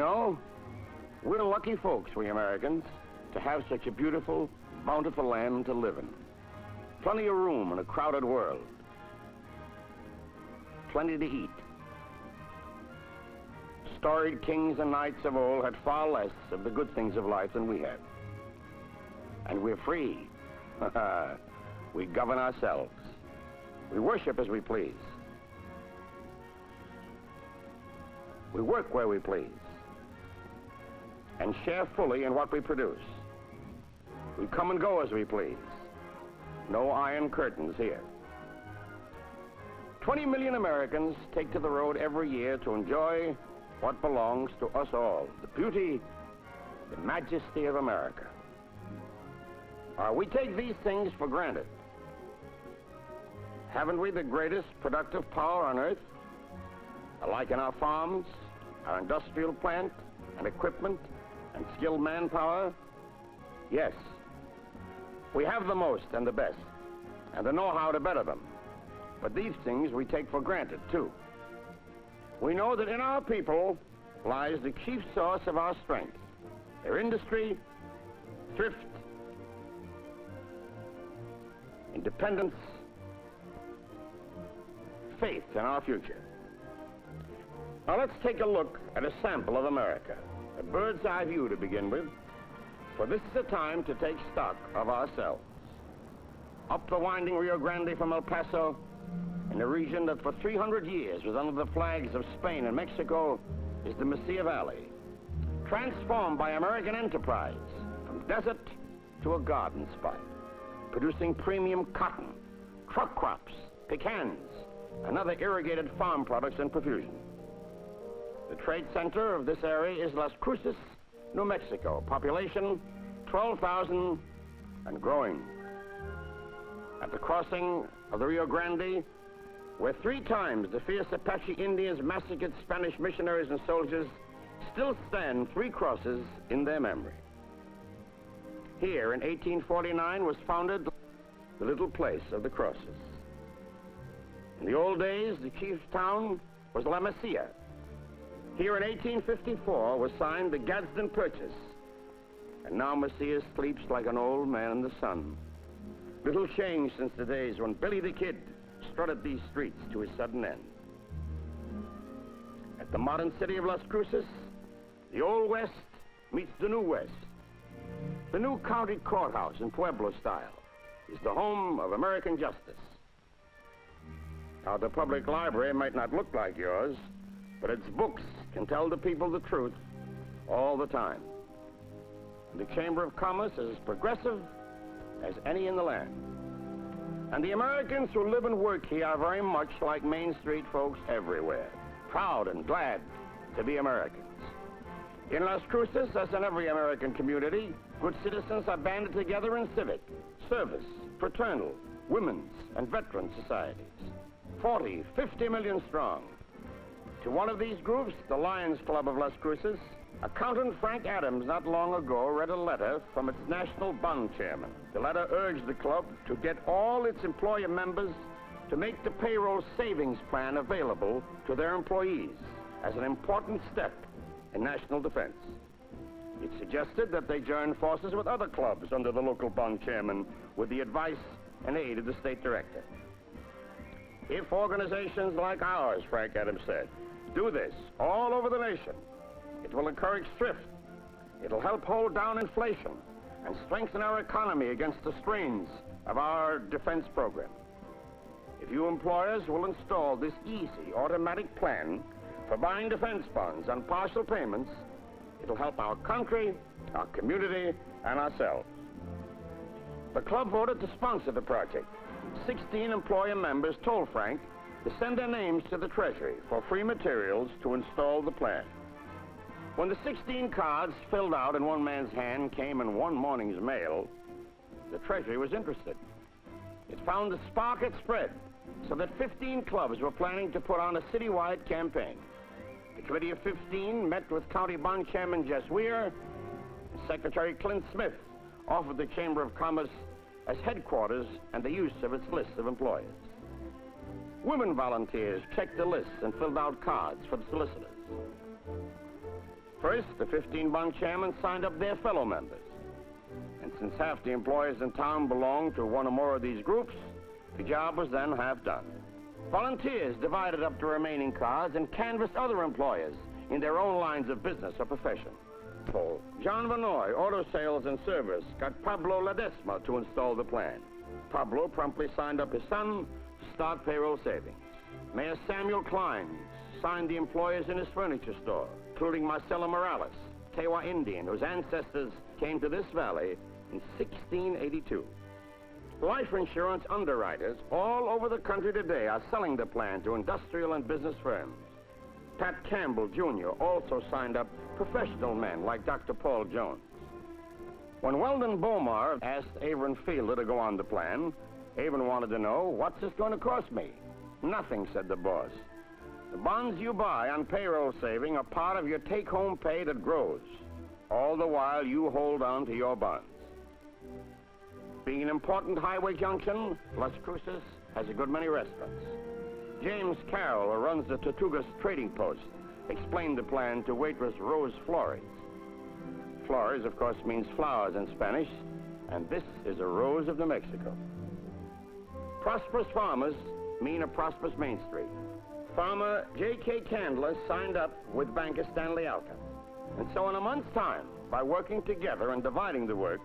know, we're lucky folks, we Americans, to have such a beautiful, bountiful land to live in. Plenty of room in a crowded world. Plenty to eat. Storied kings and knights of old had far less of the good things of life than we had. And we're free. We govern ourselves. We worship as we please. We work where we please. And share fully in what we produce. We come and go as we please. No iron curtains here. 20 million Americans take to the road every year to enjoy what belongs to us all, the beauty, the majesty of America. We take these things for granted. Haven't we the greatest productive power on earth? Like in our farms, our industrial plant, and equipment, and skilled manpower? Yes. We have the most and the best, and the know-how to better them. But these things we take for granted, too. We know that in our people lies the chief source of our strength. Their industry, thrift, independence, faith in our future. Now let's take a look at a sample of America, a bird's eye view to begin with, for this is a time to take stock of ourselves. Up the winding Rio Grande from El Paso, in a region that for 300 years was under the flags of Spain and Mexico, is the Mesilla Valley, transformed by American enterprise from desert to a garden spot, producing premium cotton, truck crops, pecans, and other irrigated farm products in profusion. The trade center of this area is Las Cruces, New Mexico. Population, 12,000 and growing. At the crossing of the Rio Grande, where 3 times the fierce Apache Indians massacred Spanish missionaries and soldiers, still stand 3 crosses in their memory. Here in 1849 was founded the little place of the crosses. In the old days, the chief town was La Mesilla. Here in 1854 was signed the Gadsden Purchase, and now Mesilla sleeps like an old man in the sun. Little change since the days when Billy the Kid strutted these streets to his sudden end. At the modern city of Las Cruces, the old West meets the new West. The new county courthouse in Pueblo style is the home of American justice. Now, the public library might not look like yours, but its books can tell the people the truth all the time. The Chamber of Commerce is as progressive as any in the land. And the Americans who live and work here are very much like Main Street folks everywhere, proud and glad to be Americans. In Las Cruces, as in every American community, good citizens are banded together in civic, service, fraternal, women's, and veteran societies. 40, 50 million strong. To one of these groups, the Lions Club of Las Cruces, Accountant Frank Adams not long ago read a letter from its national bond chairman. The letter urged the club to get all its employer members to make the payroll savings plan available to their employees as an important step in national defense. It suggested that they join forces with other clubs under the local bond chairman with the advice and aid of the state director. If organizations like ours, Frank Adams said, do this all over the nation, it will encourage thrift, it'll help hold down inflation, and strengthen our economy against the strains of our defense program. If you employers will install this easy automatic plan for buying defense bonds on partial payments, it'll help our country, our community, and ourselves. The club voted to sponsor the project. 16 employer members told Frank to send their names to the Treasury for free materials to install the plan. When the 16 cards filled out in one man's hand came in one morning's mail, the Treasury was interested. It found the spark had spread so that 15 clubs were planning to put on a citywide campaign. The Committee of 15 met with County Bond Chairman Jess Weir, and Secretary Clint Smith offered the Chamber of Commerce as headquarters and the use of its list of employers. Women volunteers checked the lists and filled out cards for the solicitors. First, the 15 bond chairmen signed up their fellow members. And since half the employees in town belonged to one or more of these groups, the job was then half done. Volunteers divided up the remaining cards and canvassed other employers in their own lines of business or profession. John Vanoy, auto sales and service, got Pablo Ledesma to install the plan. Pablo promptly signed up his son to start payroll savings. Mayor Samuel Klein signed the employers in his furniture store, including Marcelo Morales, Tewa Indian, whose ancestors came to this valley in 1682. Life insurance underwriters all over the country today are selling the plan to industrial and business firms. Pat Campbell, Jr. also signed up professional men like Dr. Paul Jones. When Weldon Bomar asked Avon Fielder to go on the plan, Avon wanted to know, what's this going to cost me? Nothing, said the boss. The bonds you buy on payroll saving are part of your take-home pay that grows. All the while you hold on to your bonds. Being an important highway junction, Las Cruces has a good many restaurants. James Carroll, who runs the Tortugas Trading Post, explained the plan to waitress Rose Flores. Flores, of course, means flowers in Spanish, and this is a rose of New Mexico. Prosperous farmers mean a prosperous Main Street. Farmer J.K. Candler signed up with banker Stanley Alcott. And so in a month's time, by working together and dividing the work,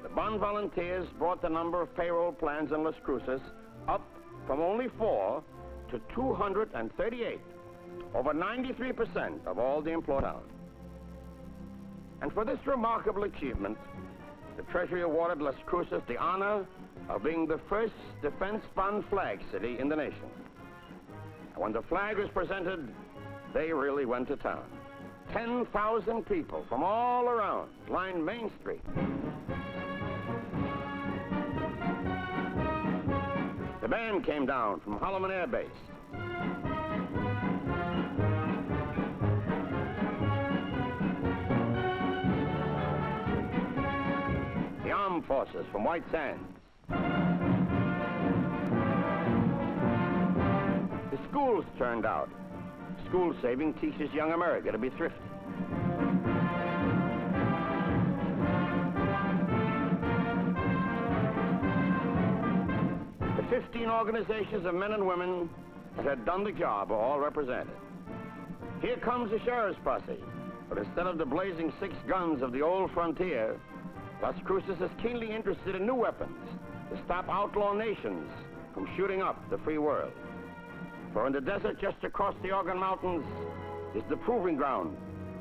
the bond volunteers brought the number of payroll plans in Las Cruces up from only 4 to 238, over 93% of all the employed town. And for this remarkable achievement, the Treasury awarded Las Cruces the honor of being the first defense bond flag city in the nation. And when the flag was presented, they really went to town. 10,000 people from all around lined Main Street. The band came down from Holloman Air Base. The Armed Forces from White Sands. The schools turned out. School saving teaches young America to be thrifty. The 15 organizations of men and women that had done the job are all represented. Here comes the sheriff's posse, but instead of the blazing 6 guns of the old frontier, Las Cruces is keenly interested in new weapons to stop outlaw nations from shooting up the free world. For in the desert just across the Organ Mountains is the proving ground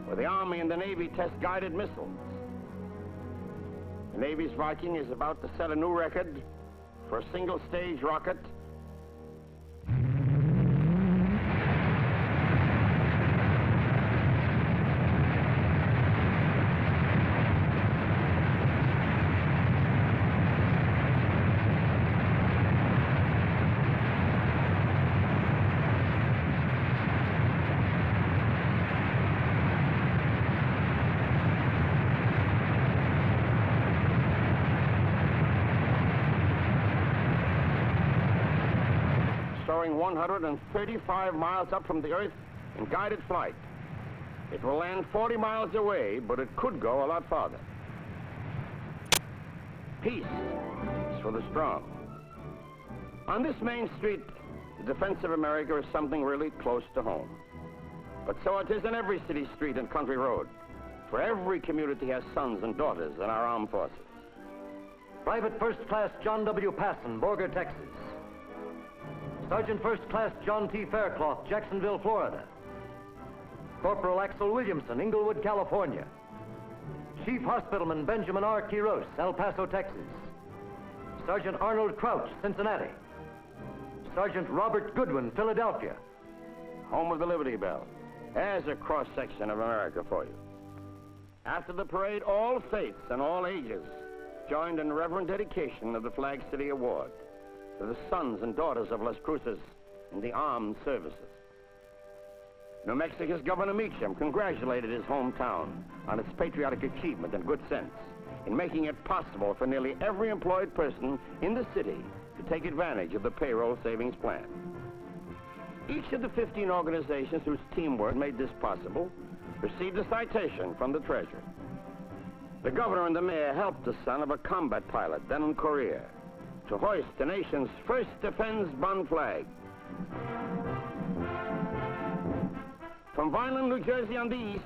where the Army and the Navy test guided missiles. The Navy's Viking is about to set a new record for a single-stage rocket. Soaring 135 miles up from the Earth in guided flight. It will land 40 miles away, but it could go a lot farther. Peace is for the strong. On this Main Street, the defense of America is something really close to home. But so it is in every city street and country road, for every community has sons and daughters in our armed forces. Private First Class John W. Passon, Borger, Texas. Sergeant First Class John T. Faircloth, Jacksonville, Florida. Corporal Axel Williamson, Inglewood, California. Chief Hospitalman Benjamin R. Quiros, El Paso, Texas. Sergeant Arnold Crouch, Cincinnati. Sergeant Robert Goodwin, Philadelphia. Home of the Liberty Bell. There's a cross-section of America for you. After the parade, all faiths and all ages joined in reverent dedication of the Flag City Award to the sons and daughters of Las Cruces in the armed services. New Mexico's Governor Meacham congratulated his hometown on its patriotic achievement and good sense in making it possible for nearly every employed person in the city to take advantage of the payroll savings plan. Each of the 15 organizations whose teamwork made this possible received a citation from the Treasury. The governor and the mayor helped the son of a combat pilot then in Korea to hoist the nation's first defense bond flag. From Vineland, New Jersey on the east,